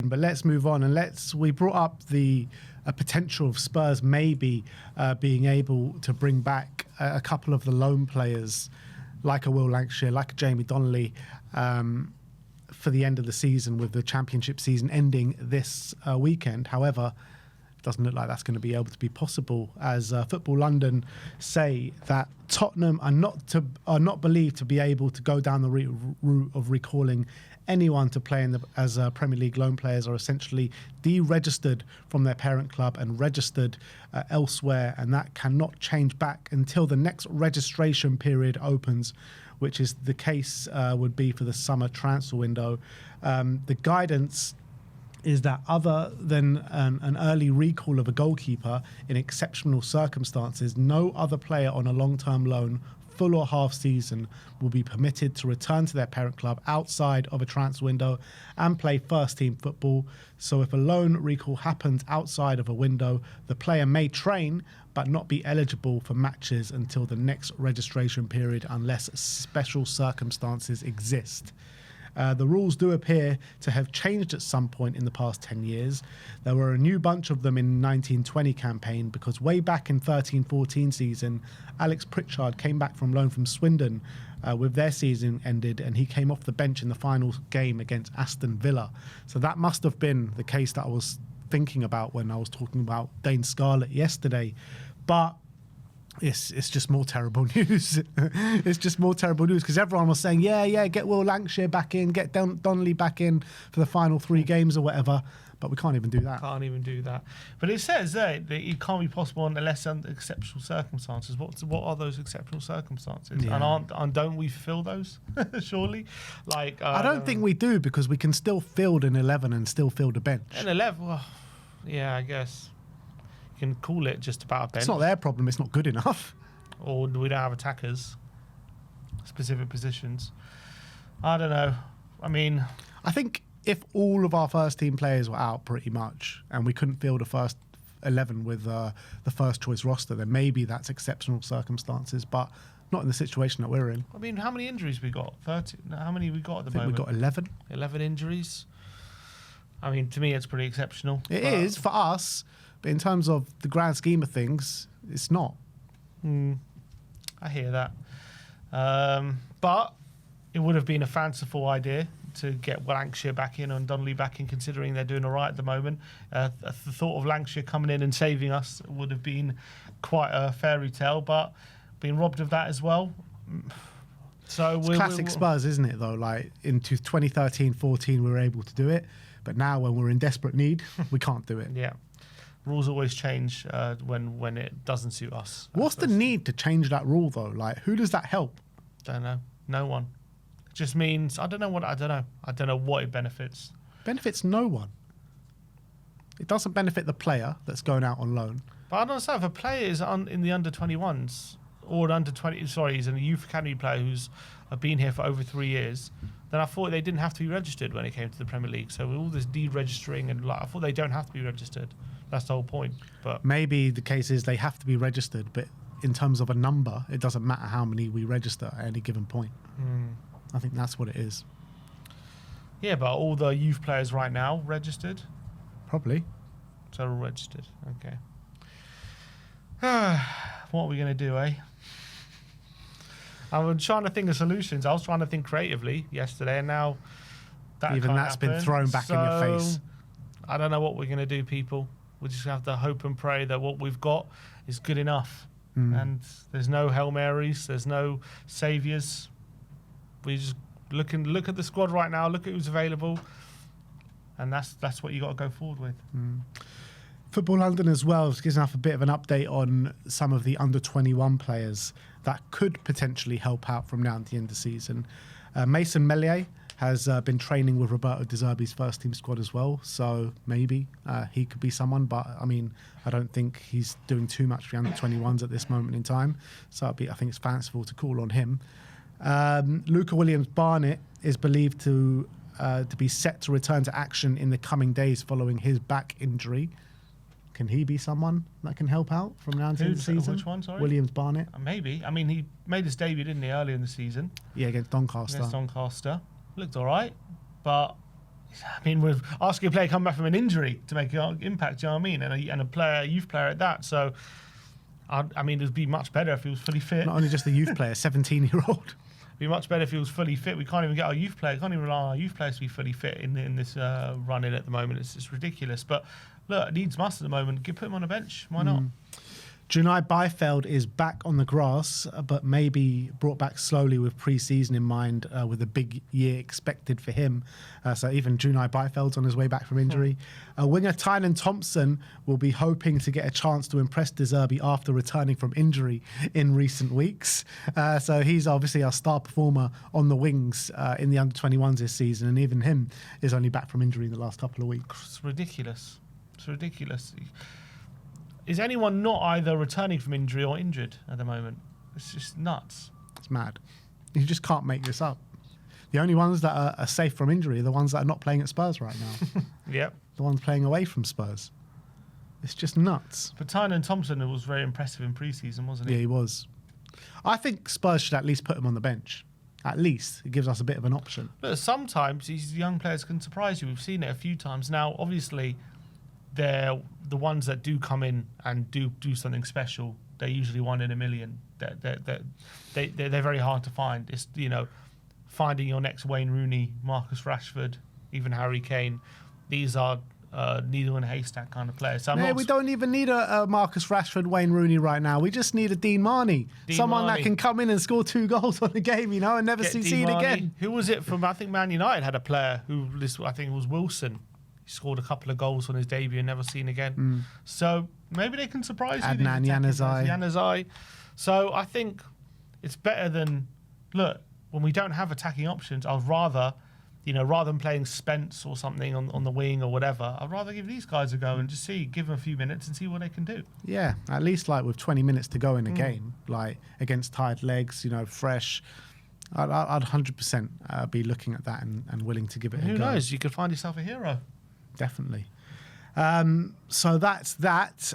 but let's move on and we brought up the potential of Spurs maybe being able to bring back a couple of the loan players like a Will Lancashire, like a Jamie Donnelly, for the end of the season, with the championship season ending this weekend. However, it doesn't look like that's going to be able to be possible, as Football London say that Tottenham are not believed to be able to go down the route of recalling anyone to play as Premier League loan players, are essentially deregistered from their parent club and registered elsewhere, and that cannot change back until the next registration period opens, which is the case would be for the summer transfer window. The guidance is that other than an early recall of a goalkeeper in exceptional circumstances, no other player on a long-term loan, full or half season, will be permitted to return to their parent club outside of a transfer window and play first-team football. So if a loan recall happens outside of a window, the player may train but not be eligible for matches until the next registration period unless special circumstances exist. The rules do appear to have changed at some point in the past 10 years. There were a new bunch of them in 1920 campaign, because way back in 13-14 season, Alex Pritchard came back from loan from Swindon with their season ended, and he came off the bench in the final game against Aston Villa. So that must have been the case that I was thinking about when I was talking about Dane Scarlett yesterday. But it's just more terrible news. It's just more terrible news, because everyone was saying, yeah, get Will Lancashire back in, get Donnelly back in for the final 3 games or whatever. But we can't even do that. Can't even do that. But it says there that it can't be possible unless under exceptional circumstances. What are those exceptional circumstances? Yeah. And don't we fulfill those? Surely, like I don't think we do, because we can still field an 11 and still field a bench. An 11, well, yeah, I guess. Can call it just about a bench. It's not their problem, it's not good enough. Or we don't have attackers, specific positions. I don't know. I mean, I think if all of our first team players were out pretty much and we couldn't field a first 11 with the first choice roster, then maybe that's exceptional circumstances, but not in the situation that we're in. I mean, how many injuries we got? 30? How many we got at the moment? I think we've got 11. 11 injuries. I mean, to me, it's pretty exceptional. It is for us. But in terms of the grand scheme of things, it's not. I hear that. But it would have been a fanciful idea to get Lancashire back in and Donnelly back in, considering they're doing all right at the moment. The thought of Lancashire coming in and saving us would have been quite a fairy tale, but being robbed of that as well. So it's classic Spurs, isn't it, though? Like, into 2013-14, we were able to do it. But now, when we're in desperate need, we can't do it. Yeah. Rules always change when it doesn't suit us. What's the need to change that rule, though? Like, who does that help? Don't know. No one. It just means I don't know what it benefits. Benefits no one. It doesn't benefit the player that's going out on loan. But I don't understand, if a player is in the under 21s or an under 20, he's a youth academy player who's been here for over 3 years, then I thought they didn't have to be registered when it came to the Premier League. So with all this deregistering and I thought they don't have to be registered. That's the whole point. But maybe the case is they have to be registered, but in terms of a number, it doesn't matter how many we register at any given point. I think that's what it is. Yeah, but all the youth players right now registered? Probably. So they're all registered. Okay. What are we going to do, eh? I'm trying to think of solutions. I was trying to think creatively yesterday, and now that's been thrown back in your face. I don't know what we're going to do, people. We just have to hope and pray that what we've got is good enough. And there's no Hail Marys, there's no saviours. We just look at the squad right now, look at who's available, and that's what you got to go forward with. Football London as well gives us a bit of an update on some of the under-21 players that could potentially help out from now to the end of the season. Mason Meslier has been training with Roberto De Zerbi's first team squad as well, so maybe he could be someone, but I mean, I don't think he's doing too much for the under-21s at this moment in time, so I think it's fanciful to call on him. Luca Williams-Barnett is believed to be set to return to action in the coming days following his back injury. Can he be someone that can help out from now until the season? Which one, sorry? Williams-Barnett. Maybe. I mean, he made his debut, didn't he, earlier in the season? Yeah, against Doncaster. Looked all right, but I mean, we're asking a player to come back from an injury to make an impact, do you know what I mean? And a youth player at that. So, I mean, it'd be much better if he was fully fit. Not only just a youth player, 17-year-old. It'd be much better if he was fully fit. We can't even get our youth player. Can't even rely on our youth players to be fully fit in this run-in at the moment. It's ridiculous. But look, it needs must at the moment. Put him on the bench. Why not? Junai Beifeld is back on the grass, but maybe brought back slowly with pre-season in mind, with a big year expected for him. So even Junai Beifeld's on his way back from injury. Winger Tynan Thompson will be hoping to get a chance to impress De Zerbi after returning from injury in recent weeks. So he's obviously our star performer on the wings in the under-21s this season, and even him is only back from injury in the last couple of weeks. It's ridiculous. It's ridiculous. Is anyone not either returning from injury or injured at the moment? It's just nuts. It's mad. You just can't make this up. The only ones that are safe from injury are the ones that are not playing at Spurs right now. Yep. The ones playing away from Spurs. It's just nuts. But Tynan Thompson was very impressive in pre-season, wasn't he? Yeah, he was. I think Spurs should at least put him on the bench. At least. It gives us a bit of an option. But sometimes these young players can surprise you. We've seen it a few times. Now, obviously, they're the ones that do come in and do something special. They're usually 1 in a million. They're very hard to find. It's, finding your next Wayne Rooney, Marcus Rashford, even Harry Kane. These are needle in a haystack kind of players. So we don't even need a Marcus Rashford, Wayne Rooney right now. We just need a Dean Marney. Someone that can come in and score 2 goals on the game, and never see seen again. Who was it from? I think Man United had a player who, I think it was Wilson. He scored a couple of goals on his debut and never seen again. So maybe they can surprise you. Adnan Januzaj. So I think it's better than, look, when we don't have attacking options, I'd rather, rather than playing Spence or something on the wing or whatever, I'd rather give these guys a go and just give them a few minutes and see what they can do. Yeah, at least with 20 minutes to go in a game, against tired legs, fresh. I'd 100% be looking at that and willing to give it a go. Who knows? You could find yourself a hero. Definitely. So that's that.